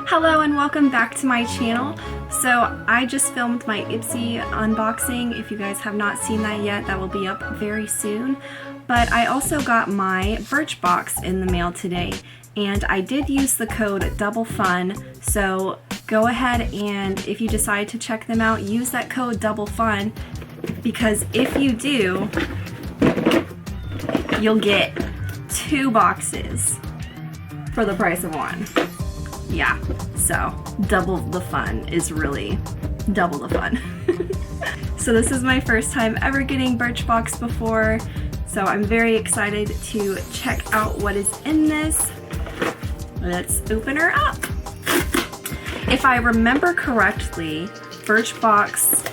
Hello and welcome back to my channel. So I just filmed my Ipsy unboxing. If you guys have not seen that yet, that will be up very soon. But I also got my BirchBox in the mail today, and I did use the code DOUBLEFUN, so go ahead and if you decide to check them out, use that code DOUBLEFUN, because if you do, you'll get 2 boxes for the price of 1. Yeah, so double the fun is really double the fun. So this is my first time ever getting BirchBox before, so I'm very excited to check out what is in this. Let's open her up. If I remember correctly, BirchBox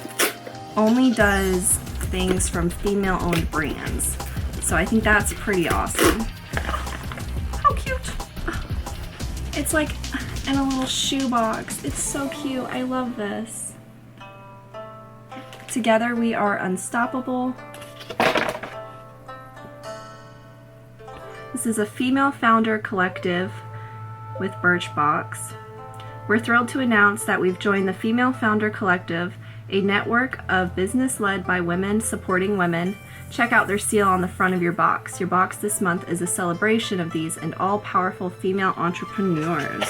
only does things from female-owned brands, so I think that's pretty awesome. How cute! It's like in a little shoebox. It's so cute. I love this. Together we are unstoppable. This is a female founder collective with BirchBox. We're thrilled to announce that we've joined the Female Founder Collective, a network of business led by women supporting women. Check out their seal on the front of your box. Your box this month is a celebration of these and all-powerful female entrepreneurs.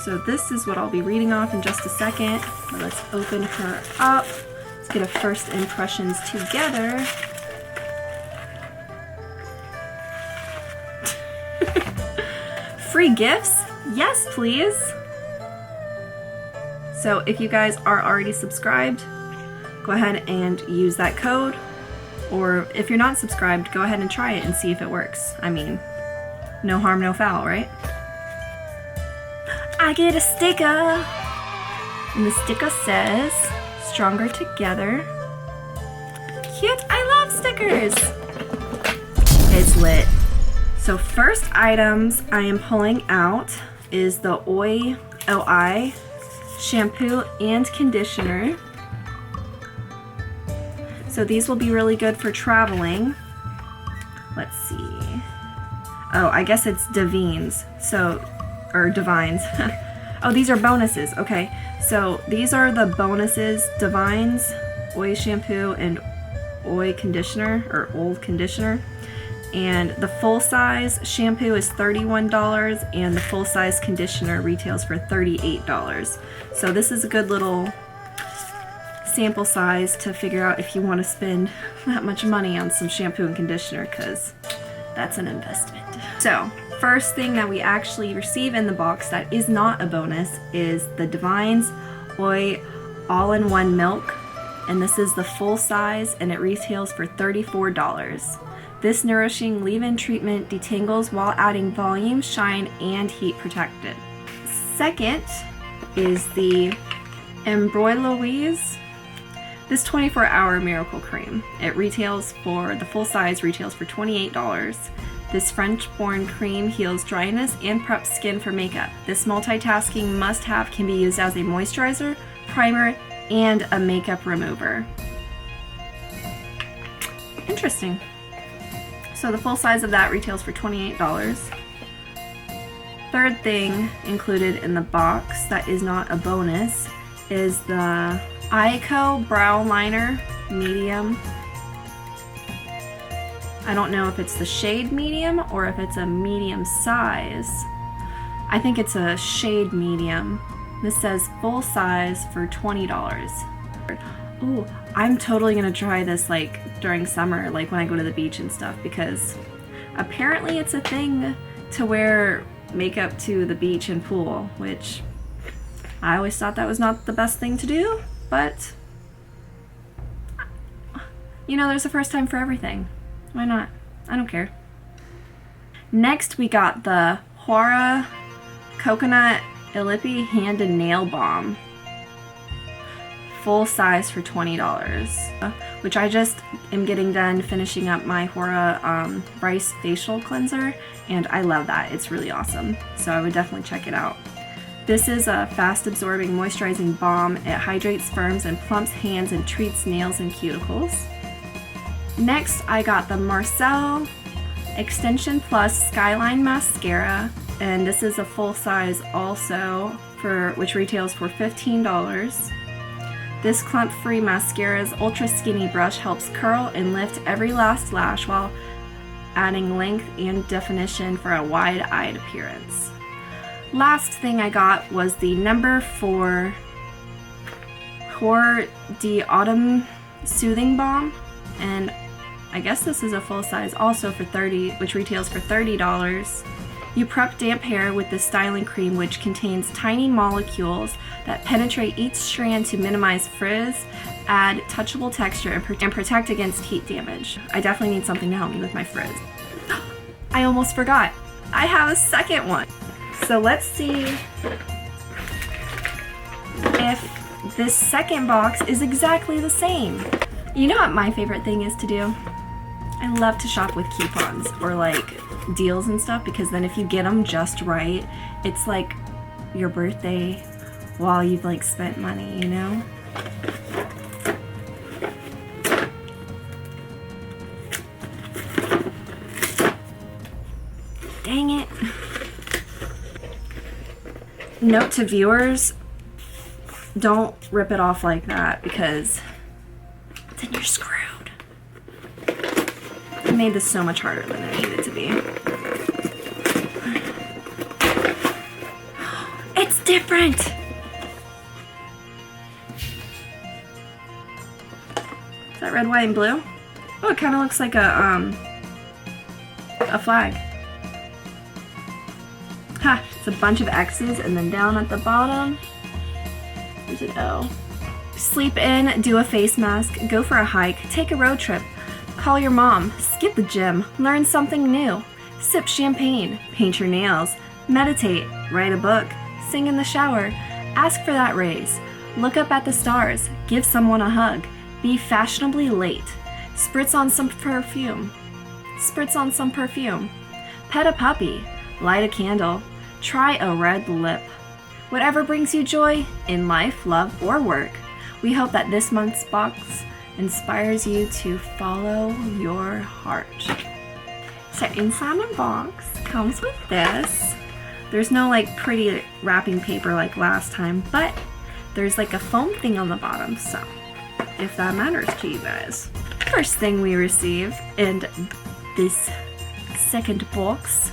So this is what I'll be reading off in just a second. Let's open her up. Let's get a first impressions together. Free gifts? Yes, please. So if you guys are already subscribed, go ahead and use that code. Or if you're not subscribed, go ahead and try it and see if it works. I mean, no harm, no foul, right? I get a sticker! And the sticker says, "Stronger Together." Cute! I love stickers! It's lit. So first items I am pulling out is the OI shampoo and conditioner. So these will be really good for traveling. Let's see. Oh, I guess it's Divines. So, or Divines. Oh, these are bonuses. Okay, so these are the bonuses: Divines, Oil Shampoo, and Oil Conditioner, or Old Conditioner. And the full size shampoo is $31, and the full size conditioner retails for $38. So this is a good little sample size to figure out if you want to spend that much money on some shampoo and conditioner, because that's an investment. So first thing that we actually receive in the box that is not a bonus is the Divines Oil All-in-One Milk, and this is the full size and it retails for $34. This nourishing leave-in treatment detangles while adding volume, shine, and heat protectant. Second is the Embroilouise. This 24-hour miracle cream. It retails for, the full size retails for $28. This French-born cream heals dryness and preps skin for makeup. This multitasking must-have can be used as a moisturizer, primer, and a makeup remover. Interesting. So the full size of that retails for $28. Third thing included in the box that is not a bonus is the Ico Brow Liner Medium. I don't know if it's the shade medium or if it's a medium size. I think it's a shade medium. This says full size for $20. Ooh, I'm totally gonna try this like during summer, like when I go to the beach and stuff, because apparently it's a thing to wear makeup to the beach and pool, which I always thought that was not the best thing to do. But, you know, there's a first time for everything. Why not? I don't care. Next, we got the Huara Coconut Ilipi Hand and Nail Balm. Full size for $20. Which I just am getting done finishing up my Huara Rice Facial Cleanser, and I love that. It's really awesome. So I would definitely check it out. This is a fast-absorbing moisturizing balm. It hydrates, firms, and plumps hands and treats nails and cuticles. Next, I got the Marcel Extension Plus Skyline Mascara. and this is a full size also, which retails for $15. This clump-free mascara's ultra skinny brush helps curl and lift every last lash while adding length and definition for a wide-eyed appearance. Last thing I got was the number 4 Coeur d'Automne Soothing Balm, and I guess this is a full size also for which retails for $30. You prep damp hair with this styling cream, which contains tiny molecules that penetrate each strand to minimize frizz, add touchable texture, and protect against heat damage. I definitely need something to help me with my frizz. I almost forgot. I have a second one. So let's see if this second box is exactly the same. You know what my favorite thing is to do? I love to shop with coupons or like deals and stuff, because then if you get them just right, it's like your birthday while you've like spent money, you know? Dang it. Note to viewers, don't rip it off like that, because then you're screwed. I made this so much harder than it needed to be. It's different! Is that red, white, and blue? Oh, it kind of looks like a flag. Ha! It's a bunch of X's, and then down at the bottom, there's an O. Sleep in, do a face mask, go for a hike, take a road trip, call your mom, skip the gym, learn something new, sip champagne, paint your nails, meditate, write a book, sing in the shower, ask for that raise, look up at the stars, give someone a hug, be fashionably late, spritz on some perfume, pet a puppy, light a candle, try a red lip. Whatever brings you joy in life, love, or work. We hope that this month's box inspires you to follow your heart. So inside the box comes with this. There's no like pretty wrapping paper like last time, but there's like a foam thing on the bottom, so if that matters to you guys. First thing we receive in this second box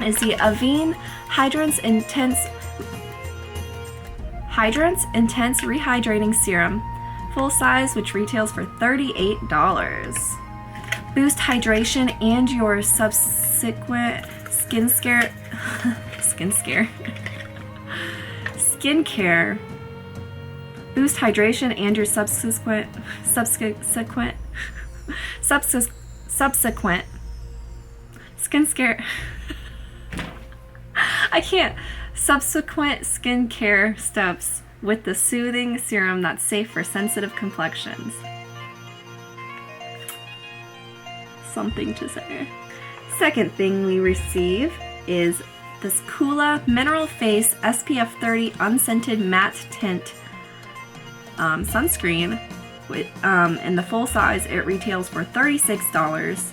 is the Avène Hydrants Intense Rehydrating Serum, full size, which retails for $38. Boost hydration and your subsequent skincare. Boost hydration and your subsequent skincare. I can't. Subsequent skincare steps with the soothing serum that's safe for sensitive complexions. Something to say. Second thing we receive is this Kula Mineral Face SPF 30 Unscented Matte Tint sunscreen. In the full size, it retails for $36.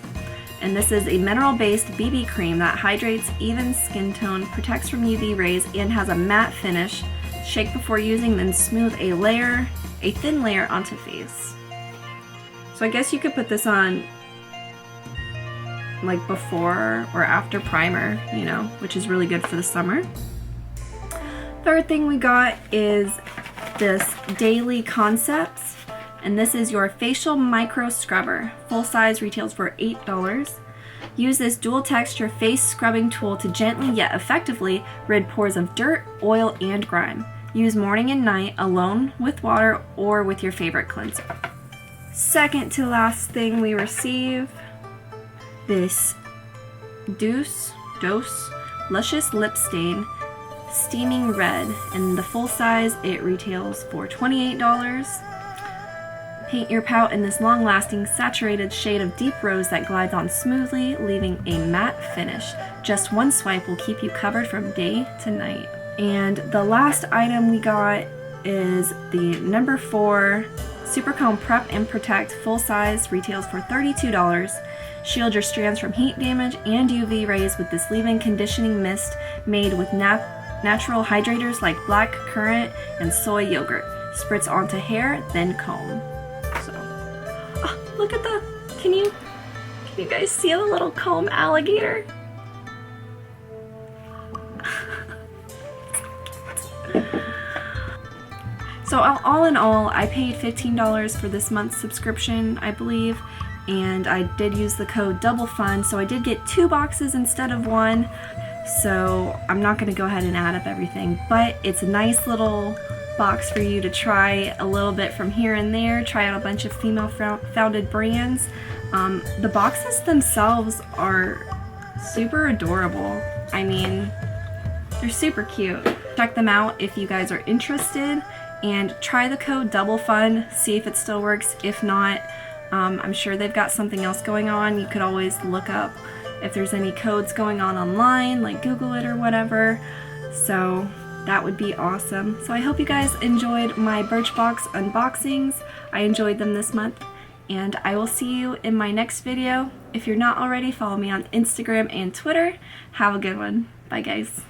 And this is a mineral-based BB cream that hydrates even skin tone, protects from UV rays, and has a matte finish. Shake before using, then smooth a thin layer onto face. So I guess you could put this on like before or after primer, you know, which is really good for the summer. Third thing we got is this Daily Concepts. And this is your facial micro scrubber. Full size retails for $8. Use this dual texture face scrubbing tool to gently yet effectively rid pores of dirt, oil, and grime. Use morning and night alone with water or with your favorite cleanser. Second to last thing we receive, this Dose Luscious Lip Stain Steaming Red. In the full size, it retails for $28. Paint your pout in this long-lasting, saturated shade of deep rose that glides on smoothly, leaving a matte finish. Just one swipe will keep you covered from day to night. And the last item we got is the number 4 Super Comb Prep and Protect full size retails for $32. Shield your strands from heat damage and UV rays with this leave-in conditioning mist made with natural hydrators like black currant and soy yogurt. Spritz onto hair, then comb. So, oh, look at the, can you guys see the little comb alligator? So all in all, I paid $15 for this month's subscription, I believe, and I did use the code DOUBLEFUN, so I did get 2 boxes instead of 1, so I'm not going to go ahead and add up everything, but it's a nice little box for you to try a little bit from here and there, try out a bunch of female-founded brands. The boxes themselves are super adorable. I mean, they're super cute. Check them out if you guys are interested, and try the code DOUBLEFUN, see if it still works. If not, I'm sure they've got something else going on. You could always look up if there's any codes going on online, like Google it or whatever. So that would be awesome. So I hope you guys enjoyed my BirchBox unboxings. I enjoyed them this month, and I will see you in my next video. If you're not already, follow me on Instagram and Twitter. Have a good one. Bye guys.